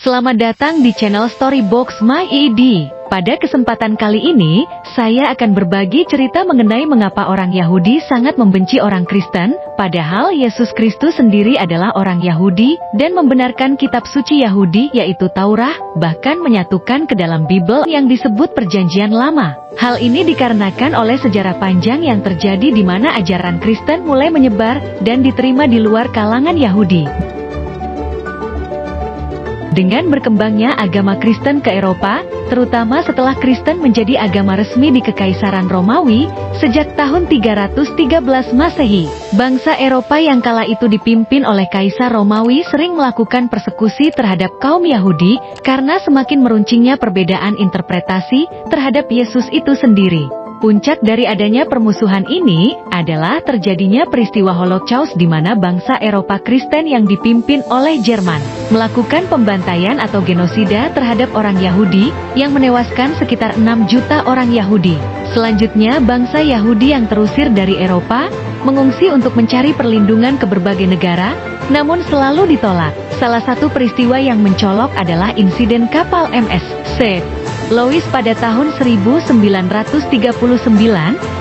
Selamat datang di channel Storybox My ID. Pada kesempatan kali ini, saya akan berbagi cerita mengenai mengapa orang Yahudi sangat membenci orang Kristen, padahal Yesus Kristus sendiri adalah orang Yahudi, dan membenarkan kitab suci Yahudi yaitu Taurat, bahkan menyatukan ke dalam Bible yang disebut Perjanjian Lama. Hal ini dikarenakan oleh sejarah panjang yang terjadi di mana ajaran Kristen mulai menyebar dan diterima di luar kalangan Yahudi. Dengan berkembangnya agama Kristen ke Eropa, terutama setelah Kristen menjadi agama resmi di Kekaisaran Romawi, sejak tahun 313 Masehi, bangsa Eropa yang kala itu dipimpin oleh Kaisar Romawi sering melakukan persekusi terhadap kaum Yahudi, karena semakin meruncingnya perbedaan interpretasi terhadap Yesus itu sendiri. Puncak dari adanya permusuhan ini adalah terjadinya peristiwa Holocaust di mana bangsa Eropa Kristen yang dipimpin oleh Jerman melakukan pembantaian atau genosida terhadap orang Yahudi yang menewaskan sekitar 6 juta orang Yahudi. Selanjutnya bangsa Yahudi yang terusir dari Eropa mengungsi untuk mencari perlindungan ke berbagai negara, namun selalu ditolak. Salah satu peristiwa yang mencolok adalah insiden kapal MS St. Louis pada tahun 1939,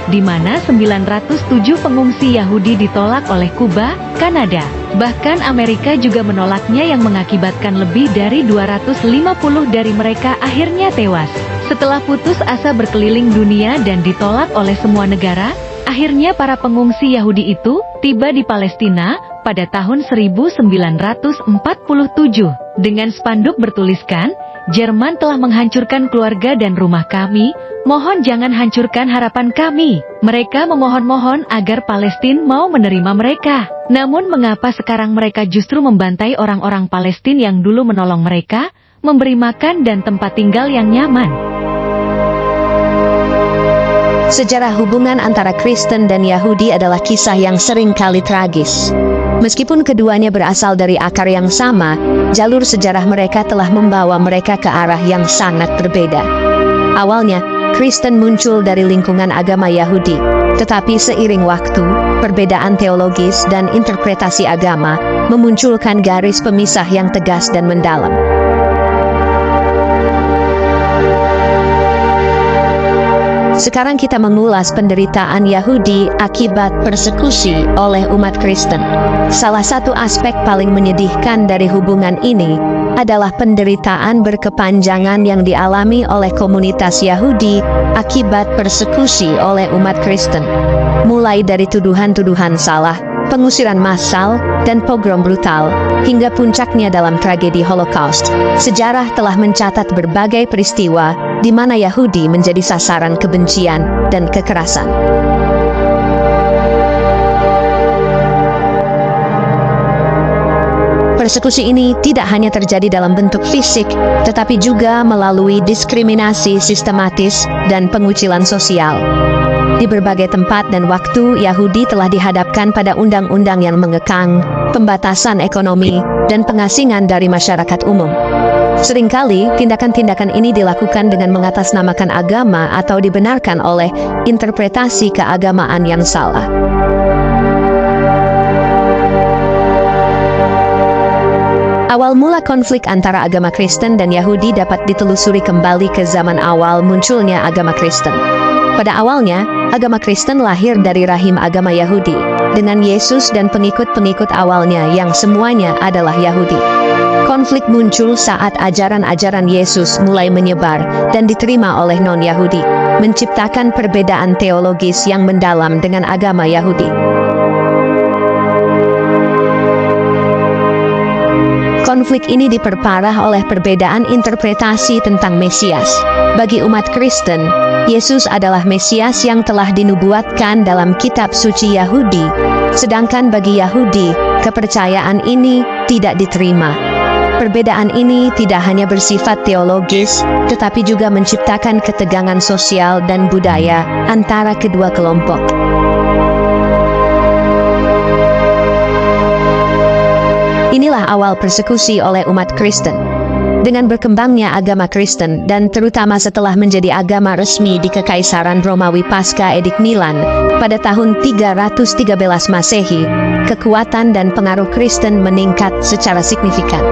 di mana 907 pengungsi Yahudi ditolak oleh Kuba, Kanada. Bahkan Amerika juga menolaknya yang mengakibatkan lebih dari 250 dari mereka akhirnya tewas. Setelah putus asa berkeliling dunia dan ditolak oleh semua negara, akhirnya para pengungsi Yahudi itu tiba di Palestina pada tahun 1947 dengan spanduk bertuliskan, "Jerman telah menghancurkan keluarga dan rumah kami, mohon jangan hancurkan harapan kami." Mereka memohon-mohon agar Palestina mau menerima mereka. Namun mengapa sekarang mereka justru membantai orang-orang Palestina yang dulu menolong mereka, memberi makan dan tempat tinggal yang nyaman? Sejarah hubungan antara Kristen dan Yahudi adalah kisah yang sering kali tragis. Meskipun keduanya berasal dari akar yang sama, jalur sejarah mereka telah membawa mereka ke arah yang sangat berbeda. Awalnya, Kristen muncul dari lingkungan agama Yahudi, tetapi seiring waktu, perbedaan teologis dan interpretasi agama memunculkan garis pemisah yang tegas dan mendalam. Sekarang kita mengulas penderitaan Yahudi akibat persekusi oleh umat Kristen. Salah satu aspek paling menyedihkan dari hubungan ini adalah penderitaan berkepanjangan yang dialami oleh komunitas Yahudi akibat persekusi oleh umat Kristen. Mulai dari tuduhan-tuduhan salah, pengusiran massal, dan pogrom brutal, hingga puncaknya dalam tragedi Holocaust. Sejarah telah mencatat berbagai peristiwa di mana Yahudi menjadi sasaran kebencian dan kekerasan. Persekusi ini tidak hanya terjadi dalam bentuk fisik, tetapi juga melalui diskriminasi sistematis dan pengucilan sosial. Di berbagai tempat dan waktu, Yahudi telah dihadapkan pada undang-undang yang mengekang, pembatasan ekonomi, dan pengasingan dari masyarakat umum. Seringkali, tindakan-tindakan ini dilakukan dengan mengatasnamakan agama atau dibenarkan oleh interpretasi keagamaan yang salah. Awal mula konflik antara agama Kristen dan Yahudi dapat ditelusuri kembali ke zaman awal munculnya agama Kristen. Pada awalnya, agama Kristen lahir dari rahim agama Yahudi, dengan Yesus dan pengikut-pengikut awalnya yang semuanya adalah Yahudi. Konflik muncul saat ajaran-ajaran Yesus mulai menyebar dan diterima oleh non-Yahudi, menciptakan perbedaan teologis yang mendalam dengan agama Yahudi. Konflik ini diperparah oleh perbedaan interpretasi tentang Mesias. Bagi umat Kristen, Yesus adalah Mesias yang telah dinubuatkan dalam kitab suci Yahudi, sedangkan bagi Yahudi, kepercayaan ini tidak diterima. Perbedaan ini tidak hanya bersifat teologis, tetapi juga menciptakan ketegangan sosial dan budaya antara kedua kelompok. Inilah awal persekusi oleh umat Kristen. Dengan berkembangnya agama Kristen dan terutama setelah menjadi agama resmi di Kekaisaran Romawi pasca Edik Milan pada tahun 313 Masehi, kekuatan dan pengaruh Kristen meningkat secara signifikan.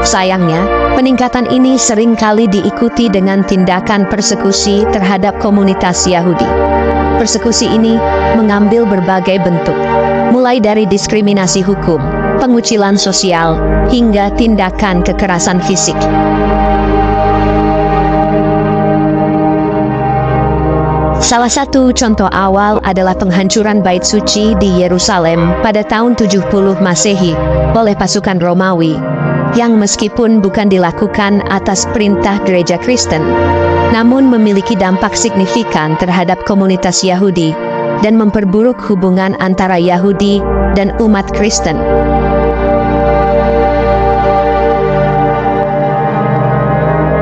Sayangnya, Peningkatan ini seringkali diikuti dengan tindakan persekusi terhadap komunitas Yahudi. Persekusi ini mengambil berbagai bentuk, mulai dari diskriminasi hukum, pengucilan sosial, hingga tindakan kekerasan fisik. Salah satu contoh awal adalah penghancuran Bait Suci di Yerusalem pada tahun 70 Masehi oleh pasukan Romawi, yang meskipun bukan dilakukan atas perintah gereja Kristen, namun memiliki dampak signifikan terhadap komunitas Yahudi dan memperburuk hubungan antara Yahudi dan umat Kristen.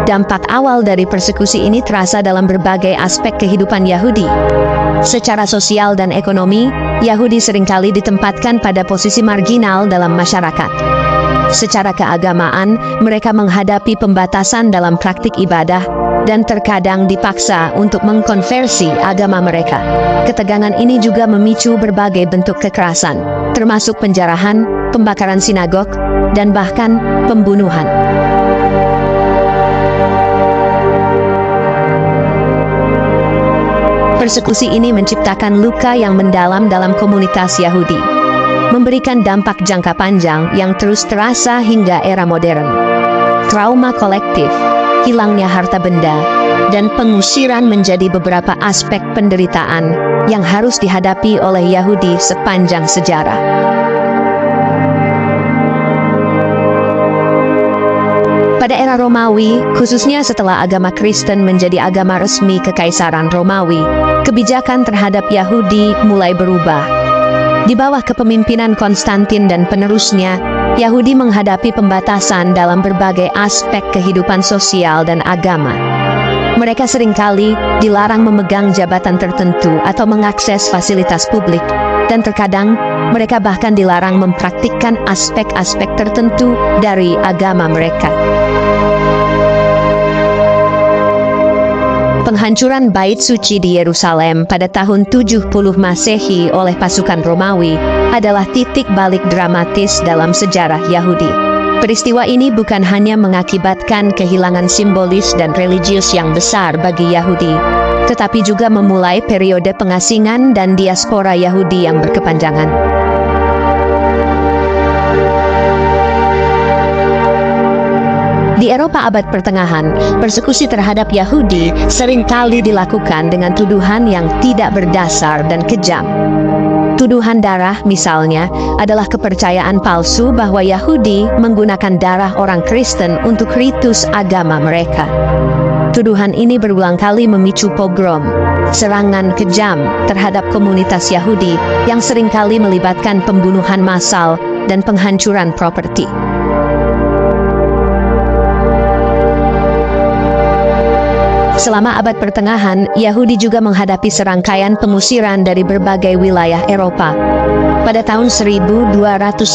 Dampak awal dari persekusi ini terasa dalam berbagai aspek kehidupan Yahudi. Secara sosial dan ekonomi, Yahudi seringkali ditempatkan pada posisi marginal dalam masyarakat. Secara keagamaan, mereka menghadapi pembatasan dalam praktik ibadah dan terkadang dipaksa untuk mengkonversi agama mereka. Ketegangan ini juga memicu berbagai bentuk kekerasan, termasuk penjarahan, pembakaran sinagog, dan bahkan pembunuhan. Persekusi ini menciptakan luka yang mendalam dalam komunitas Yahudi, memberikan dampak jangka panjang yang terus terasa hingga era modern. Trauma kolektif, hilangnya harta benda, dan pengusiran menjadi beberapa aspek penderitaan yang harus dihadapi oleh Yahudi sepanjang sejarah. Pada era Romawi, khususnya setelah agama Kristen menjadi agama resmi Kekaisaran Romawi, kebijakan terhadap Yahudi mulai berubah. Di bawah kepemimpinan Konstantin dan penerusnya, Yahudi menghadapi pembatasan dalam berbagai aspek kehidupan sosial dan agama. Mereka seringkali dilarang memegang jabatan tertentu atau mengakses fasilitas publik, dan terkadang mereka bahkan dilarang mempraktikkan aspek-aspek tertentu dari agama mereka. Penghancuran Bait Suci di Yerusalem pada tahun 70 Masehi oleh pasukan Romawi adalah titik balik dramatis dalam sejarah Yahudi. Peristiwa ini bukan hanya mengakibatkan kehilangan simbolis dan religius yang besar bagi Yahudi, tetapi juga memulai periode pengasingan dan diaspora Yahudi yang berkepanjangan. Di Eropa abad pertengahan, persekusi terhadap Yahudi seringkali dilakukan dengan tuduhan yang tidak berdasar dan kejam. Tuduhan darah, misalnya, adalah kepercayaan palsu bahwa Yahudi menggunakan darah orang Kristen untuk ritus agama mereka. Tuduhan ini berulang kali memicu pogrom, serangan kejam terhadap komunitas Yahudi yang seringkali melibatkan pembunuhan massal dan penghancuran properti. Selama abad pertengahan, Yahudi juga menghadapi serangkaian pengusiran dari berbagai wilayah Eropa. Pada tahun 1290,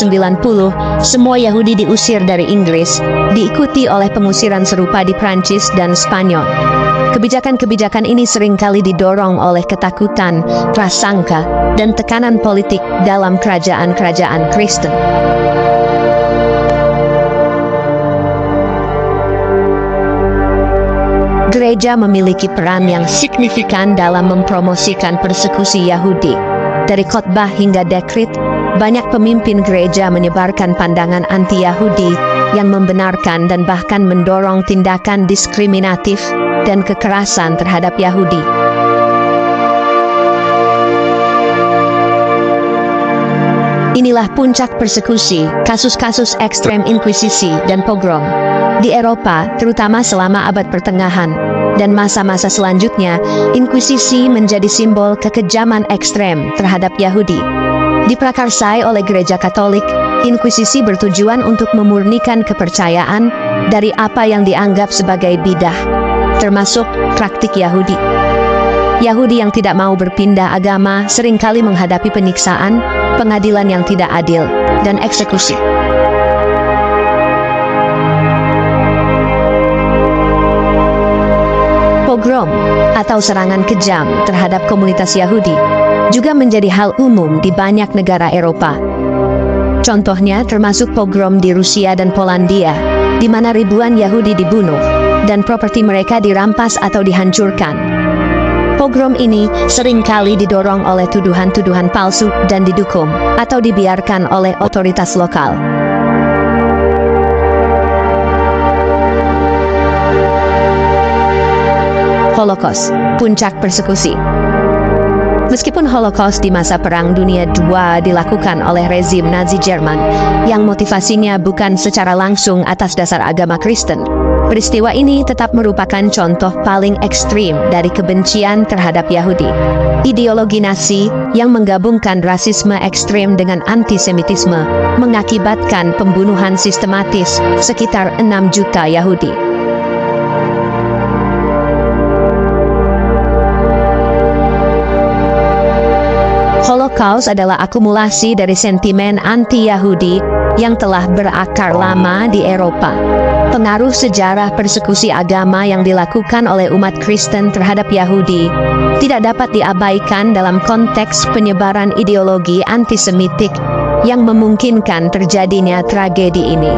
semua Yahudi diusir dari Inggris, diikuti oleh pengusiran serupa di Prancis dan Spanyol. Kebijakan-kebijakan ini seringkali didorong oleh ketakutan, prasangka, dan tekanan politik dalam kerajaan-kerajaan Kristen. Gereja memiliki peran yang signifikan dalam mempromosikan persekusi Yahudi. Dari khotbah hingga dekrit, banyak pemimpin gereja menyebarkan pandangan anti-Yahudi yang membenarkan dan bahkan mendorong tindakan diskriminatif dan kekerasan terhadap Yahudi. Inilah puncak persekusi, kasus-kasus ekstrem inkuisisi dan pogrom di Eropa, terutama selama abad pertengahan, dan masa-masa selanjutnya. Inkuisisi menjadi simbol kekejaman ekstrem terhadap Yahudi. Diprakarsai oleh gereja Katolik, inkuisisi bertujuan untuk memurnikan kepercayaan dari apa yang dianggap sebagai bidah, termasuk praktik Yahudi. Yahudi yang tidak mau berpindah agama seringkali menghadapi penyiksaan, pengadilan yang tidak adil, dan eksekusi. Pogrom atau serangan kejam terhadap komunitas Yahudi juga menjadi hal umum di banyak negara Eropa. Contohnya termasuk pogrom di Rusia dan Polandia di mana ribuan Yahudi dibunuh, dan properti mereka dirampas atau dihancurkan. Pogrom ini seringkali didorong oleh tuduhan-tuduhan palsu dan didukung atau dibiarkan oleh otoritas lokal. Holocaust, puncak persekusi. Meskipun Holocaust di masa Perang Dunia II dilakukan oleh rezim Nazi Jerman yang motivasinya bukan secara langsung atas dasar agama Kristen, peristiwa ini tetap merupakan contoh paling ekstrim dari kebencian terhadap Yahudi. Ideologi Nazi yang menggabungkan rasisme ekstrim dengan antisemitisme mengakibatkan pembunuhan sistematis sekitar 6 juta Yahudi. Holocaust adalah akumulasi dari sentimen anti-Yahudi yang telah berakar lama di Eropa. Pengaruh sejarah persekusi agama yang dilakukan oleh umat Kristen terhadap Yahudi tidak dapat diabaikan dalam konteks penyebaran ideologi antisemitik yang memungkinkan terjadinya tragedi ini.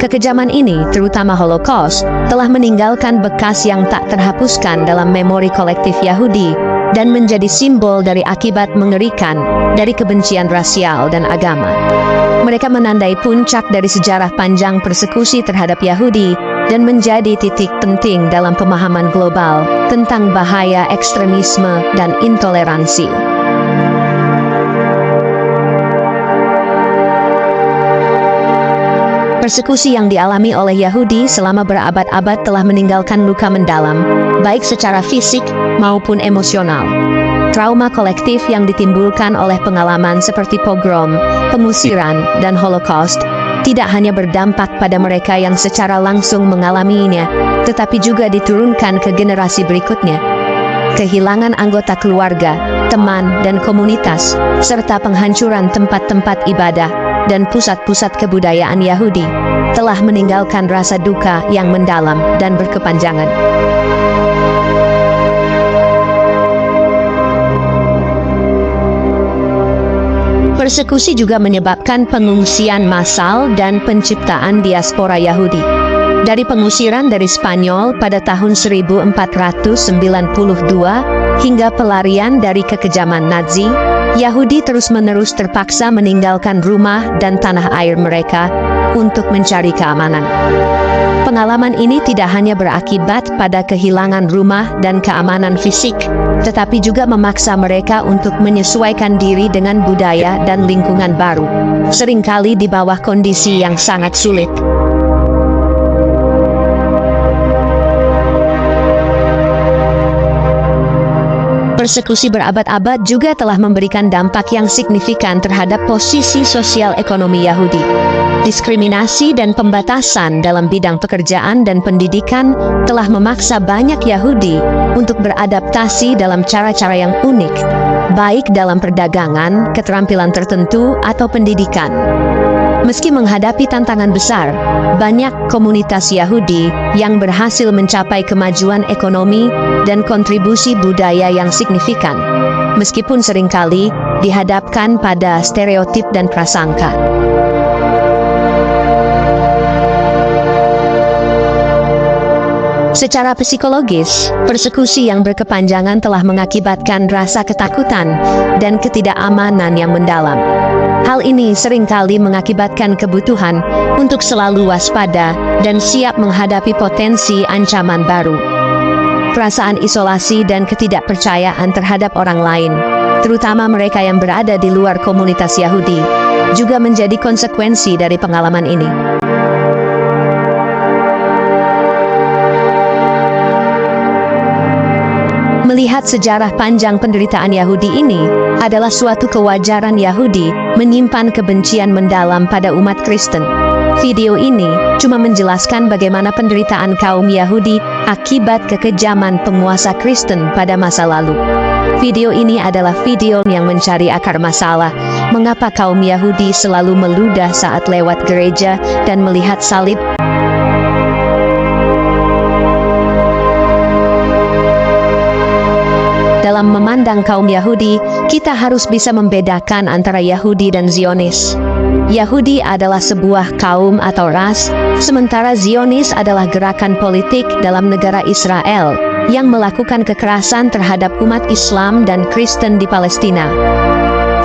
Kekejaman ini, terutama Holocaust, telah meninggalkan bekas yang tak terhapuskan dalam memori kolektif Yahudi dan menjadi simbol dari akibat mengerikan dari kebencian rasial dan agama. Mereka menandai puncak dari sejarah panjang persekusi terhadap Yahudi dan menjadi titik penting dalam pemahaman global tentang bahaya ekstremisme dan intoleransi. Persekusi yang dialami oleh Yahudi selama berabad-abad telah meninggalkan luka mendalam, baik secara fisik maupun emosional. Trauma kolektif yang ditimbulkan oleh pengalaman seperti pogrom, pengusiran, dan Holocaust tidak hanya berdampak pada mereka yang secara langsung mengalaminya, tetapi juga diturunkan ke generasi berikutnya. Kehilangan anggota keluarga, teman, dan komunitas, serta penghancuran tempat-tempat ibadah dan pusat-pusat kebudayaan Yahudi telah meninggalkan rasa duka yang mendalam dan berkepanjangan. Persekusi juga menyebabkan pengungsian massal dan penciptaan diaspora Yahudi. Dari pengusiran dari Spanyol pada tahun 1492 hingga pelarian dari kekejaman Nazi, Yahudi terus-menerus terpaksa meninggalkan rumah dan tanah air mereka untuk mencari keamanan. Pengalaman ini tidak hanya berakibat pada kehilangan rumah dan keamanan fisik, tetapi juga memaksa mereka untuk menyesuaikan diri dengan budaya dan lingkungan baru, seringkali di bawah kondisi yang sangat sulit. Persekusi berabad-abad juga telah memberikan dampak yang signifikan terhadap posisi sosial ekonomi Yahudi. Diskriminasi dan pembatasan dalam bidang pekerjaan dan pendidikan telah memaksa banyak Yahudi untuk beradaptasi dalam cara-cara yang unik, baik dalam perdagangan, keterampilan tertentu, atau pendidikan. Meski menghadapi tantangan besar, banyak komunitas Yahudi yang berhasil mencapai kemajuan ekonomi dan kontribusi budaya yang signifikan, meskipun seringkali dihadapkan pada stereotip dan prasangka. Secara psikologis, persekusi yang berkepanjangan telah mengakibatkan rasa ketakutan dan ketidakamanan yang mendalam. Hal ini seringkali mengakibatkan kebutuhan untuk selalu waspada dan siap menghadapi potensi ancaman baru. Perasaan isolasi dan ketidakpercayaan terhadap orang lain, terutama mereka yang berada di luar komunitas Yahudi, juga menjadi konsekuensi dari pengalaman ini. Melihat sejarah panjang penderitaan Yahudi ini adalah suatu kewajaran Yahudi menyimpan kebencian mendalam pada umat Kristen. Video ini cuma menjelaskan bagaimana penderitaan kaum Yahudi akibat kekejaman penguasa Kristen pada masa lalu. Video ini adalah video yang mencari akar masalah, mengapa kaum Yahudi selalu meludah saat lewat gereja dan melihat salib. Dalam memandang kaum Yahudi, Kita harus bisa membedakan antara Yahudi dan Zionis. Yahudi adalah sebuah kaum atau ras, sementara Zionis adalah gerakan politik dalam negara Israel yang melakukan kekerasan terhadap umat Islam dan Kristen di Palestina.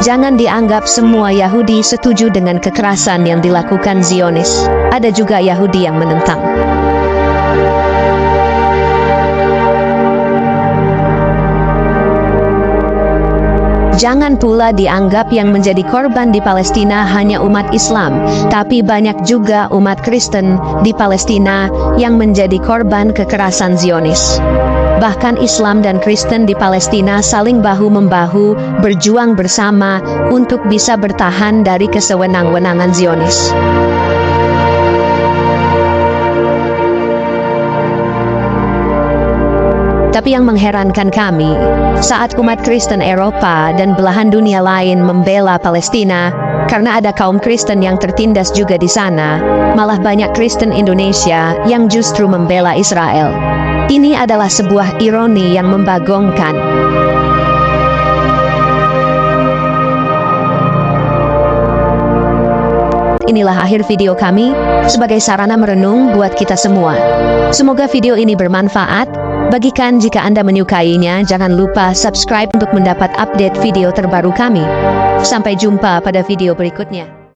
Jangan dianggap semua Yahudi setuju dengan kekerasan yang dilakukan Zionis. Ada juga Yahudi yang menentang. Jangan pula dianggap yang menjadi korban di Palestina hanya umat Islam, tapi banyak juga umat Kristen di Palestina yang menjadi korban kekerasan Zionis. Bahkan Islam dan Kristen di Palestina saling bahu-membahu berjuang bersama untuk bisa bertahan dari kesewenang-wenangan Zionis. Tapi yang mengherankan kami, saat umat Kristen Eropa dan belahan dunia lain membela Palestina, karena ada kaum Kristen yang tertindas juga di sana, malah banyak Kristen Indonesia yang justru membela Israel. Ini adalah sebuah ironi yang membagongkan. Inilah akhir video kami, sebagai sarana merenung buat kita semua. Semoga video ini bermanfaat. Bagikan jika Anda menyukainya, jangan lupa subscribe untuk mendapat update video terbaru kami. Sampai jumpa pada video berikutnya.